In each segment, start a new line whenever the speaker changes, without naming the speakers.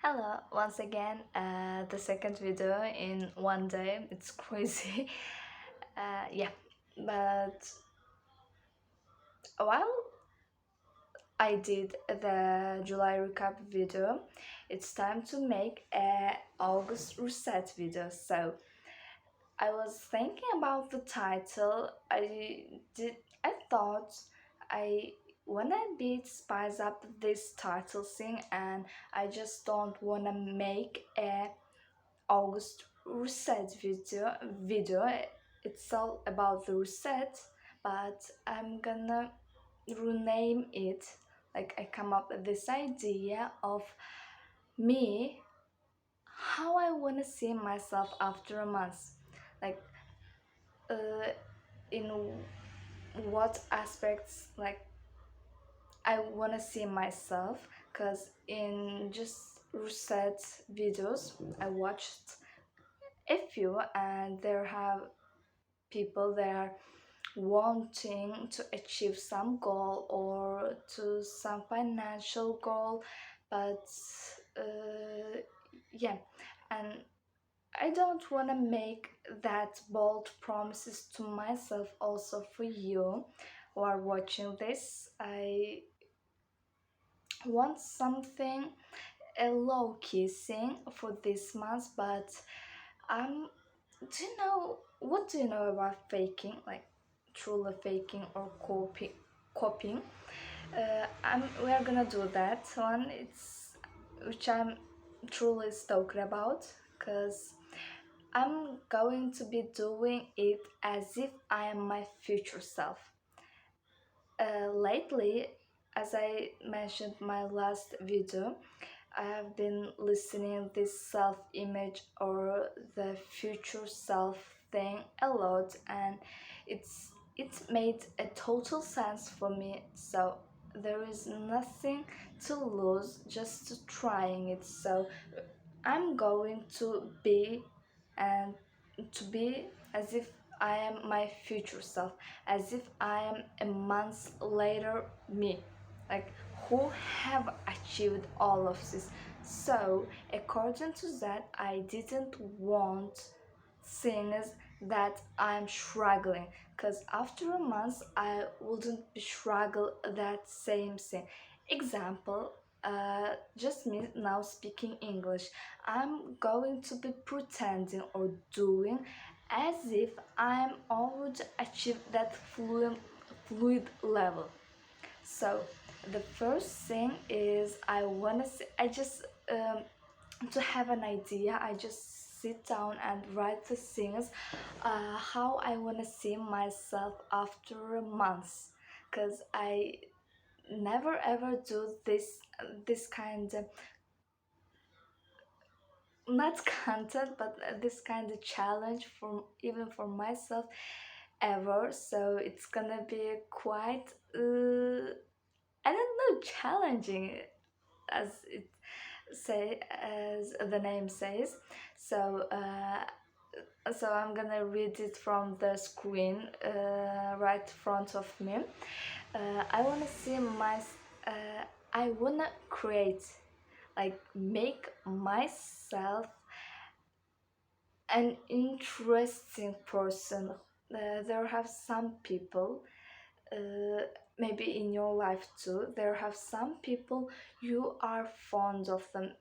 Hello, once again, the second video in one day. It's crazy. Yeah, but while I did the July recap video, it's time to make a August reset video. So I was thinking about the title. I thought I wanna be spice up this title thing, and I just don't wanna make a August reset video. It's all about the reset, but I'm gonna rename it. Like I come up with this idea of me, how I wanna see myself after a month. Like uh, in what aspects like I wanna see myself, because in just reset videos I watched a few, and there have people that are wanting to achieve some goal or to some financial goal, but uh, yeah, and I don't want to make that bold promises to myself. Also for you who are watching this, I want something a low key thing for this month, but do you know what do you know about faking, like truly faking or copying? We are gonna do that one. It's which I'm truly stoked about, because I'm going to be doing it as if I am my future self. Lately, as I mentioned my last video, I have been listening this self-image or the future self thing a lot, and it's made a total sense for me. So there is nothing to lose just to trying it. So I'm going and to be as if I am my future self, as if I am a month later me, like who have achieved all of this. So according to that, I didn't want things that I'm struggling, because after a month I wouldn't be struggle that same thing. Example, just me now speaking English. I'm going to be pretending or doing as if I'm already achieved that fluid level. So the first thing is I wanna see, I just to have an idea, I just sit down and write the things, how I wanna see myself after a month, because I never ever do this kind of, not content, but this kind of challenge for even for myself ever. So it's gonna be quite I don't know, challenging, as it say as the name says. So I'm gonna read it from the screen right in front of me. I wanna see I wanna create, like make myself an interesting person. There have some people, uh, maybe in your life too, there have some people you are fond of them.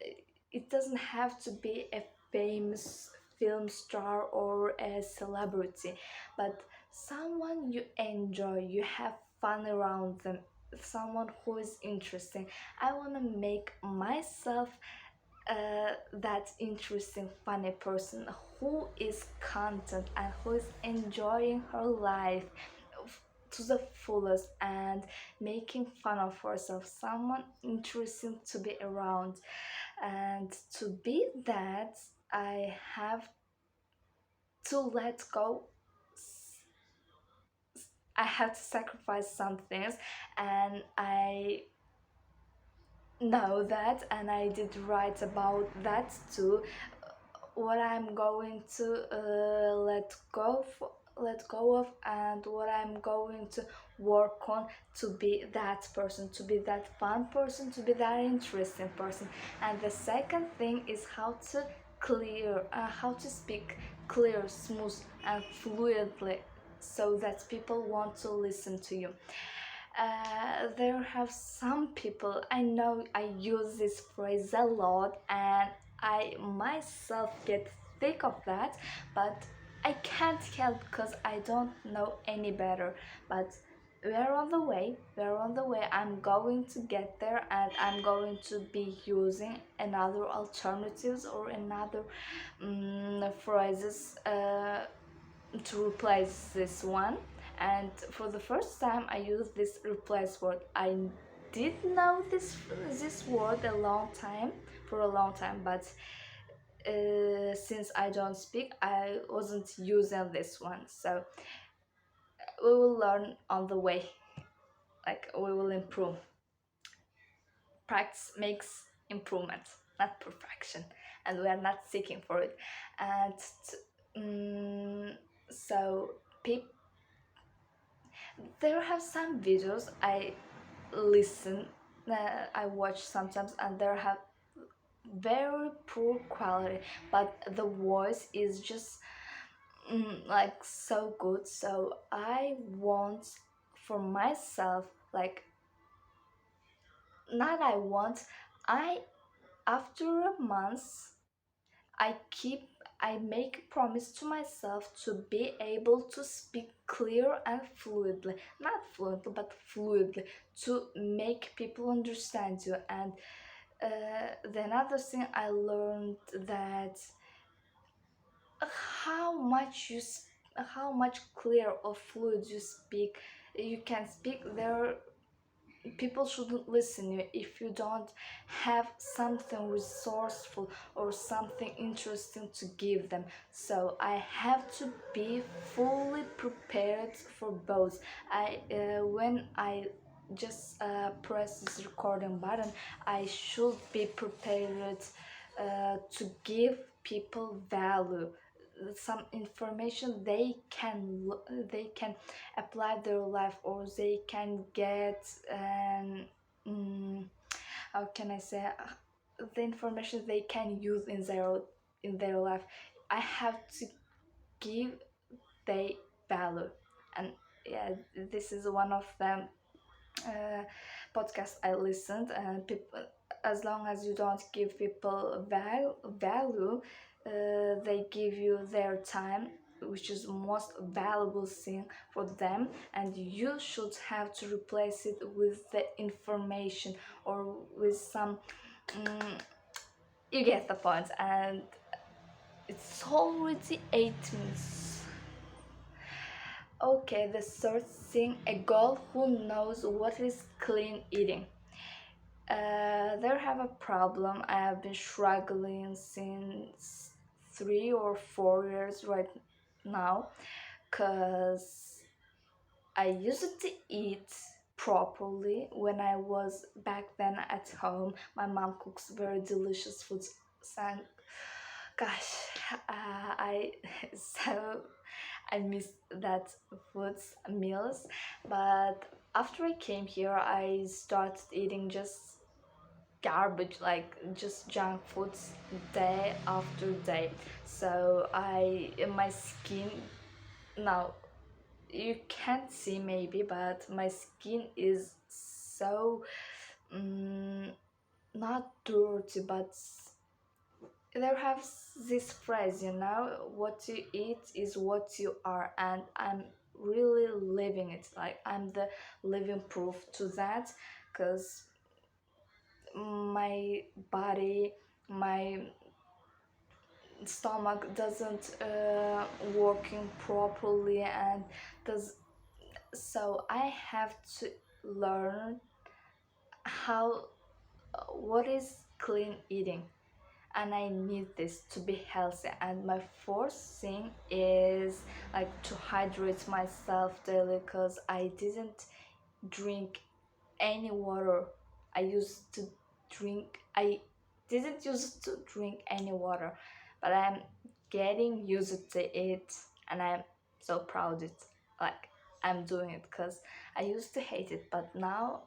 It doesn't have to be a famous film star or a celebrity, but someone you enjoy, you have fun around them, someone who is interesting. I want to make myself that interesting, funny person who is content and who is enjoying her life to the fullest and making fun of herself, someone interesting to be around. And to be that, I have to let go. I have to sacrifice some things, and I know that, and I did write about that too. What I'm going to let go for, let go of, and what I'm going to work on to be that person, to be that fun person, to be that interesting person. And the second thing is how to speak clear, smooth, and fluidly, so that people want to listen to you. There have some people, I know I use this phrase a lot, and I myself get sick of that, but I can't help because I don't know any better. But we're on the way, I'm going to get there, and I'm going to be using another alternatives or another phrases to replace this one. And for the first time I used this replace word. I did know this word a long time, for a long time, but since I don't speak, I wasn't using this one. So we will learn on the way, like we will improve. Practice makes improvement, not perfection, and we are not seeking for it. And so people, there have some videos I listen, I watch sometimes, and there have very poor quality, but the voice is just like so good. So I want for myself, like, not I want, I, after a month, I keep I make a promise to myself to be able to speak clear and fluidly, not fluently but fluidly, to make people understand you. And the another thing I learned that how much how much clear or fluid you can speak, there people shouldn't listen you if you don't have something resourceful or something interesting to give them. So I have to be fully prepared for both. I When I just press this recording button, I should be prepared to give people value, some information they can apply their life, or they can get mm, how can I say, the information they can use in their life. I have to give they value. And yeah, this is one of them podcast I listened. And people, as long as you don't give people value, they give you their time, which is most valuable thing for them, and you should have to replace it with the information or with some you get the point. And it's already 8 minutes. Okay, the third thing, a girl who knows what is clean eating. There have a problem. I have been struggling since 3 or 4 years right now, because I used to eat properly when I was back then at home. My mom cooks very delicious foods, and gosh, I so I miss that foods meals. But after I came here, I started eating just garbage, like just junk foods day after day. So I my skin now, you can't see maybe, but my skin is so not dirty, but there have this phrase, what you eat is what you are, and I'm really living it. Like, I'm the living proof to that, because my body, my stomach doesn't working properly, and does so I have to learn how what is clean eating, and I need this to be healthy. And my fourth thing is like to hydrate myself daily, because drink any water I didn't used to drink any water, but I'm getting used to it, and I'm so proud it like I'm doing it, because I used to hate it, but now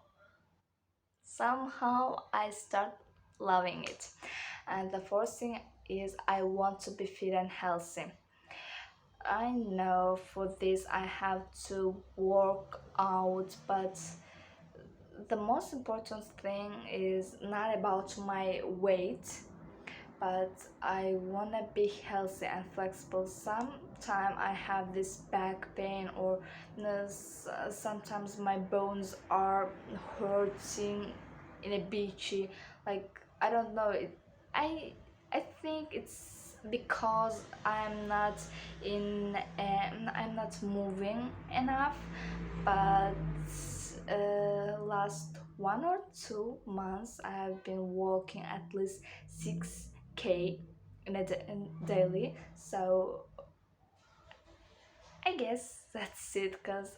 somehow I start loving it. And the fourth thing is I want to be fit and healthy. I know for this I have to work out, but the most important thing is not about my weight, but I wanna be healthy and flexible. Sometimes I have this back pain, or sometimes my bones are hurting in a beachy. Like I don't know. I think it's because I'm not moving enough, but last 1 or 2 months I have been walking at least 6K in daily. So I guess that's it, because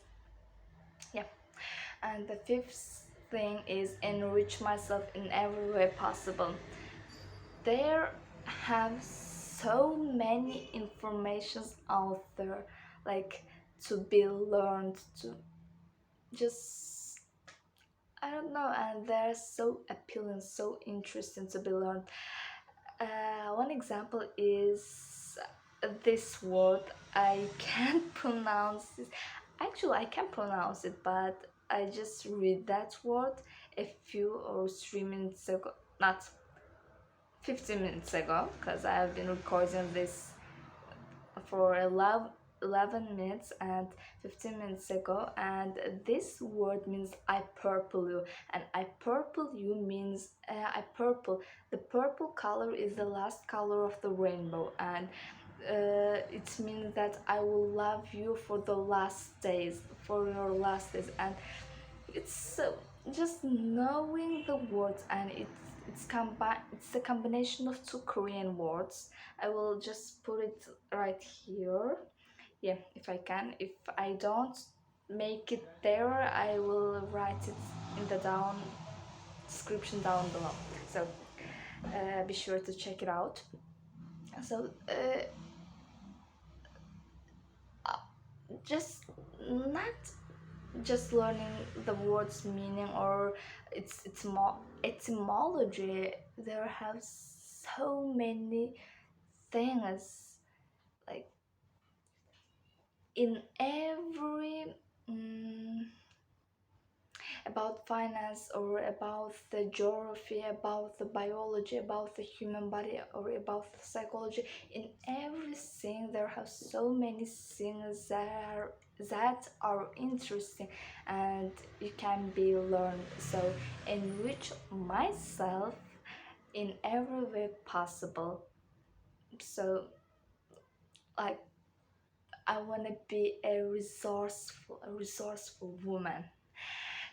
yeah. And the fifth thing is enrich myself in every way possible. There have so many informations out there, like to be learned, to just I don't know, and they're so appealing, so interesting to be learned. One example is this word. I can't pronounce it. Actually, I can pronounce it, but I just read that word a few or 3 minutes ago. Not 15 minutes ago, because I have been recording this for 11 minutes and 15 minutes ago, and this word means I purple you, and I purple you means I purple. The purple color is the last color of the rainbow, and it means that I will love you for the last days, for your last days. And it's just knowing the words, and it's a combination of two Korean words. I will just put it right here. Yeah, if I can. If I don't make it there, I will write it in the down description down below. So be sure to check it out. So just not just learning the word's meaning or its etymology. There have so many things, like in every about finance, or about the geography, about the biology, about the human body, or about the psychology. In everything there are so many things that are interesting, and you can be learned. So enrich myself in every way possible. So like I want to be a resourceful woman.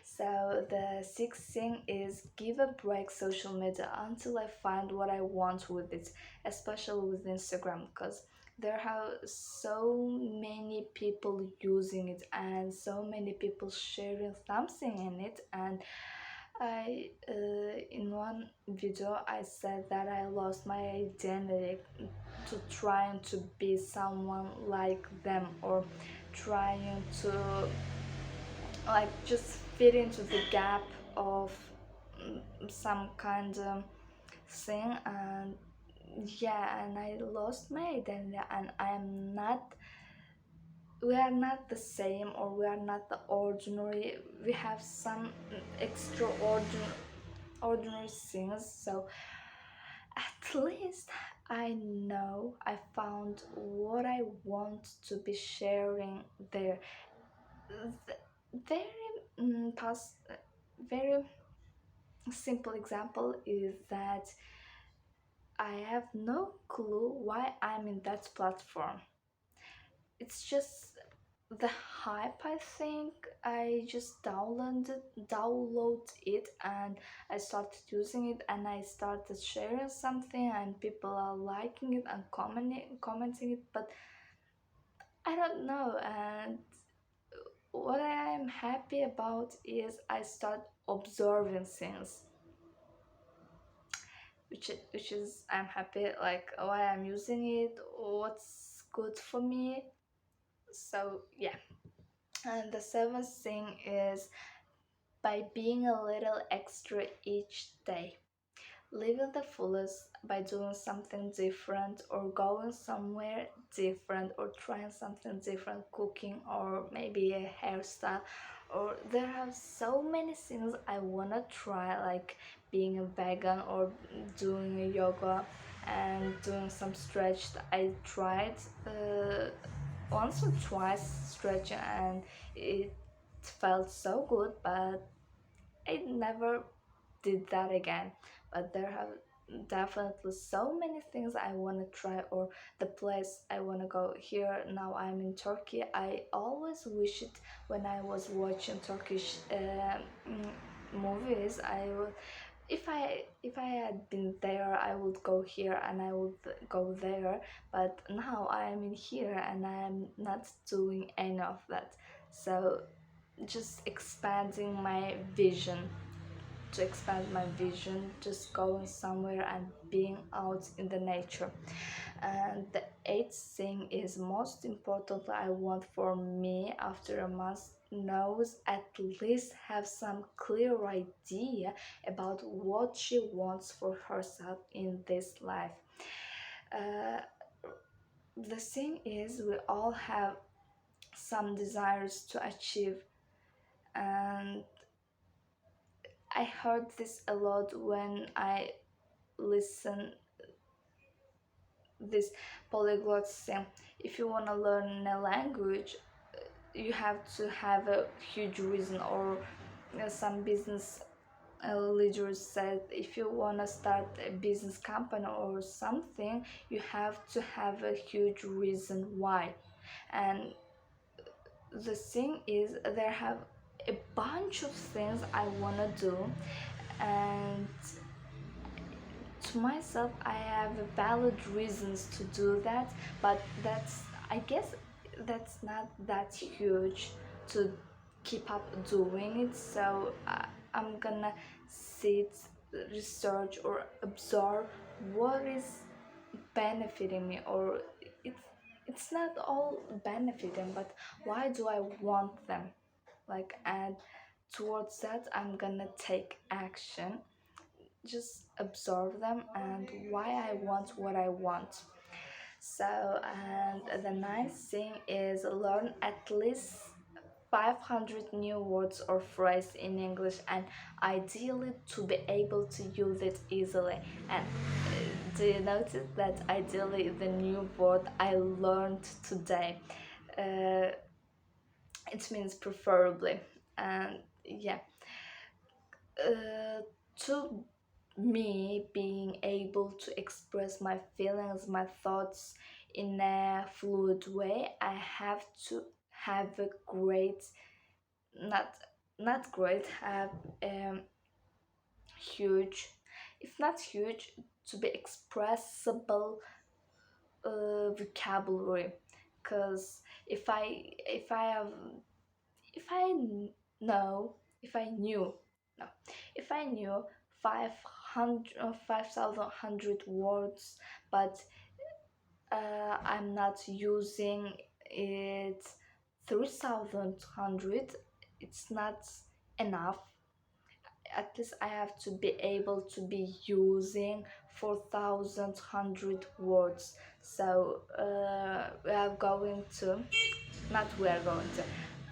So the sixth thing is give a break social media until I find what I want with it, especially with Instagram, because there are so many people using it and so many people sharing something in it. And I in one video I said that I lost my identity to trying to be someone like them, or trying to like just fit into the gap of some kind of thing. And yeah, and I lost my identity, and I am not we are not the same, or we are not the ordinary. We have some extraordinary ordinary things. So at least I know I found what I want to be sharing there. Very very simple example is that I have no clue why I'm in that platform. It's just the hype, I think. I just download it, and I started using it, and I started sharing something, and people are liking it and commenting it, but I don't know. And what I am happy about is I start observing things, which is I'm happy, like why I'm using it, what's good for me. So yeah, and the seventh thing is by being a little extra each day. Living the fullest by doing something different or going somewhere different or trying something different, cooking or maybe a hairstyle. Or there are so many things I wanna try, like being a vegan or doing a yoga and doing some stretch. I tried once or twice stretching and it felt so good, but I never did that again. But there have definitely so many things I want to try, or the place I want to go. Here now I'm in Turkey. I always wish it when I was watching Turkish movies. I would, if I had been there, I would go here and I would go there. But now I am in here and I am not doing any of that. So just expanding my vision, to expand my vision, just going somewhere and being out in the nature. And the eighth thing is most important I want for me after a month knows at least have some clear idea about what she wants for herself in this life. Uh, the thing is, we all have some desires to achieve, and I heard this a lot when I listen this polyglot thing. If you want to learn a language, you have to have a huge reason, or some business leaders said if you want to start a business company or something, you have to have a huge reason why. And the thing is, there have a bunch of things I want to do, and to myself I have valid reasons to do that, but that's, I guess, that's not that huge to keep up doing it. So I'm gonna sit, research or absorb what is benefiting me, or it's it's not all benefiting, but why do I want them, like, and towards that I'm gonna take action, just absorb them and why I want what I want. So, and the ninth thing is learn at least 500 new words or phrases in English, and ideally to be able to use it easily. And do you notice that ideally the new word I learned today? Uh, it means preferably. And yeah, to me being able to express my feelings, my thoughts in a fluid way, I have to have a great, not not great, have huge, if not huge, to be expressible vocabulary. Because if I have, if I know, if I knew, no, if I knew 500 5,100 words, but I'm not using it 3,100, it's not enough. At least I have to be able to be using 4,100 words. So we are going to, not we are going to,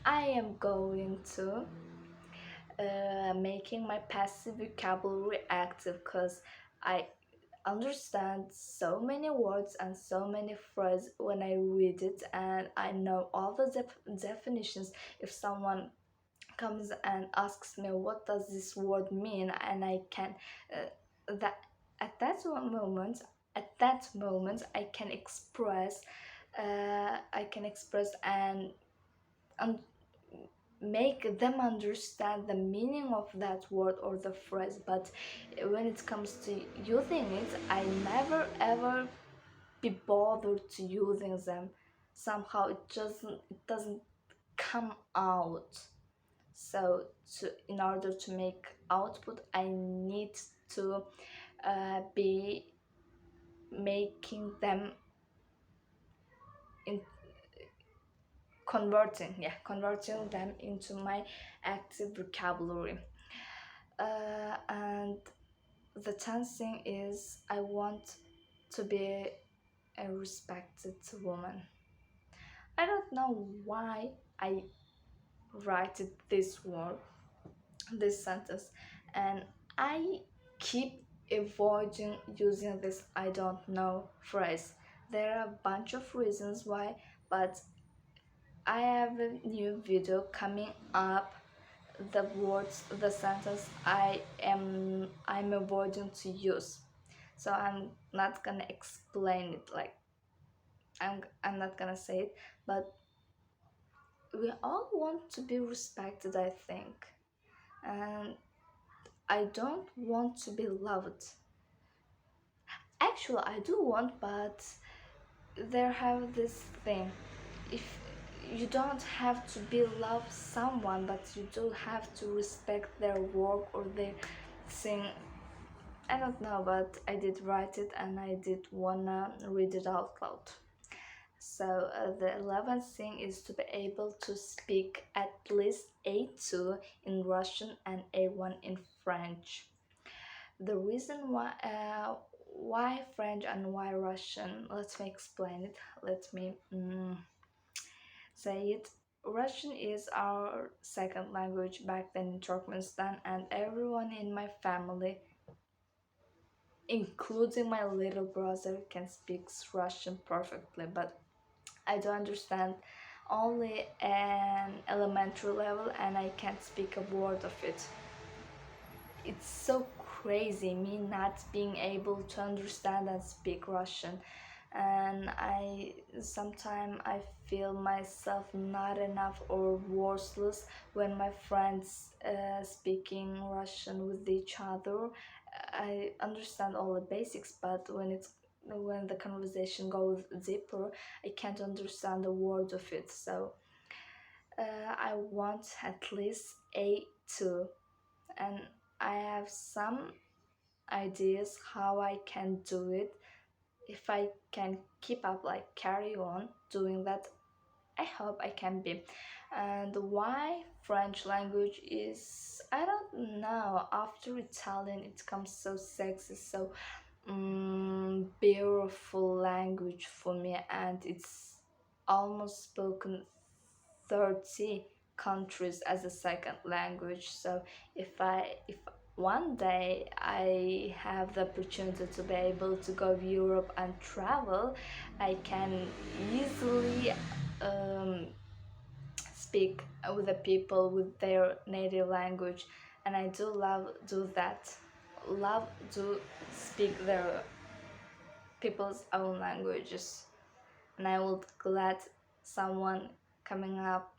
I am going to making my passive vocabulary active, because I understand so many words and so many phrases when I read it, and I know all the definitions. If someone comes and asks me what does this word mean, and I can that at that moment, I can express, and make them understand the meaning of that word or the phrase. But when it comes to using it, I never ever be bothered to using them. Somehow it doesn't come out. So in order to make output, I need to be making them in, converting them into my active vocabulary. And the 10th thing is I want to be a respected woman. I don't know why I write it this word, this sentence, and I keep avoiding using this I don't know phrase. There are a bunch of reasons why, but I have a new video coming up. The words, the sentence I'm avoiding to use. So I'm not gonna explain it, like I'm not gonna say it, but we all want to be respected, I think. And I don't want to be loved. Actually, I do want, but there have this thing. If you don't have to be love someone, but you do have to respect their work or their thing. I don't know, but I did write it and I did wanna read it out loud. So the 11th thing is to be able to speak at least A2 in Russian and A1 in French. The reason why French and why Russian, let me explain it. Let me say it. Russian is our second language back then in Turkmenistan, and everyone in my family, including my little brother, can speak Russian perfectly, but I don't understand only an elementary level and I can't speak a word of it. It's so crazy me not being able to understand and speak Russian. And I sometimes I feel myself not enough or worthless when my friends speaking Russian with each other. I understand all the basics, but when the conversation goes deeper, I can't understand a word of it. So I want at least A2, and I have some ideas how I can do it. If I can keep up, like carry on doing that, I hope I can be. And why French language is, I don't know. After Italian, it comes so sexy, so beautiful language for me, and it's almost spoken 30 countries as a second language. So if one day I have the opportunity to be able to go to Europe and travel, I can easily speak with the people with their native language, and I do love do that, love to speak their people's own languages, and I would glad someone coming up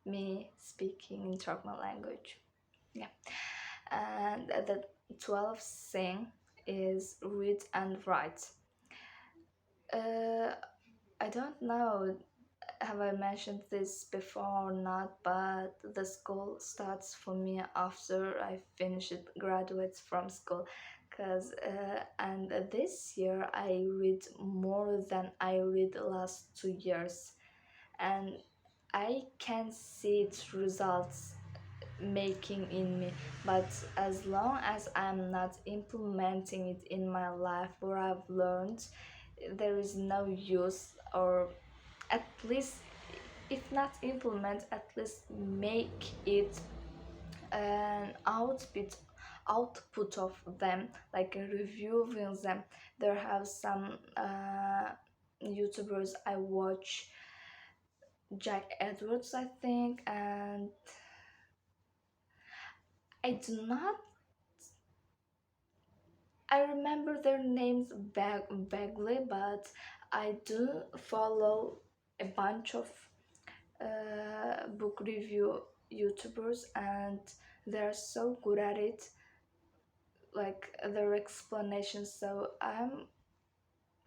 me speaking in Turkmen language. Yeah. And the 12th thing is read and write. uh, I don't know have I mentioned this before or not, but the school starts for me after I finish it, graduates from school. Cause and this year I read more than I read the last 2 years, and I can see its results making in me. But as long as I'm not implementing it in my life where I've learned, there is no use, or at least if not implement, at least make it an output of them, like reviewing them. There have some YouTubers I watch, Jack Edwards I think, and I do not I remember their names vaguely, but I do follow a bunch of book review YouTubers, and they're so good at it, like their explanations. So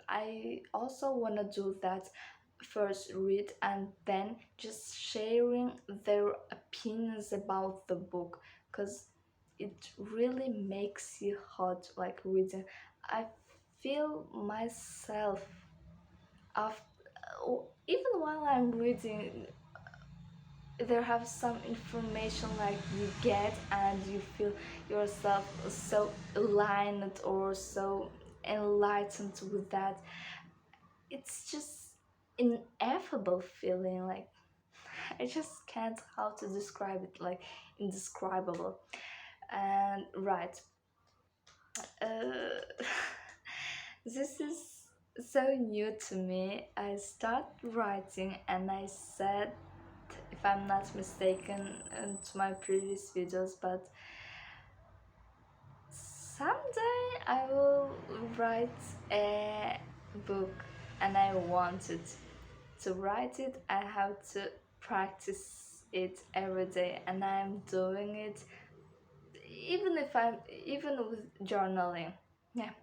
I also want to do that, first read and then just sharing their opinions about the book, because it really makes you hot, like reading. I feel myself after, even while I'm reading, there have some information like you get and you feel yourself so aligned or so enlightened with that. It's just ineffable feeling, like I just can't how to describe it, like indescribable. And right, uh, this is so new to me. I start writing and I said, if I'm not mistaken, into my previous videos, but someday I will write a book and I want it. To write it, I have to practice it every day, and I'm doing it even with journaling. Yeah,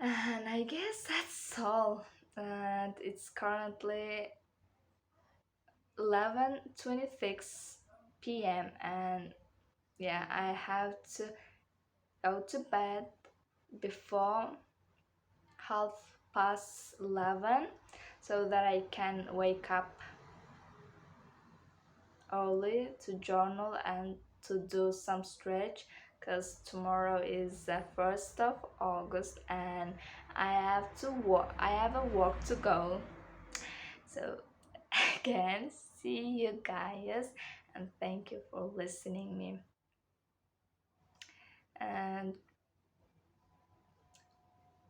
and I guess that's all. And it's currently 11:26 p.m. and yeah, I have to go to bed before 11:30 so that I can wake up early to journal and to do some stretch, because tomorrow is the 1st of August and I have a work to go. So again, see you guys and thank you for listening me. And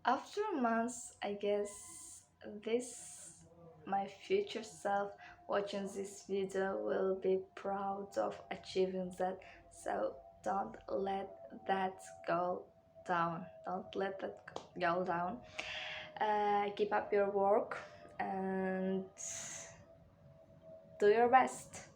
after months, I guess this my future self watching this video will be proud of achieving that. So don't let that go down. Don't let that go down. Keep up your work and do your best.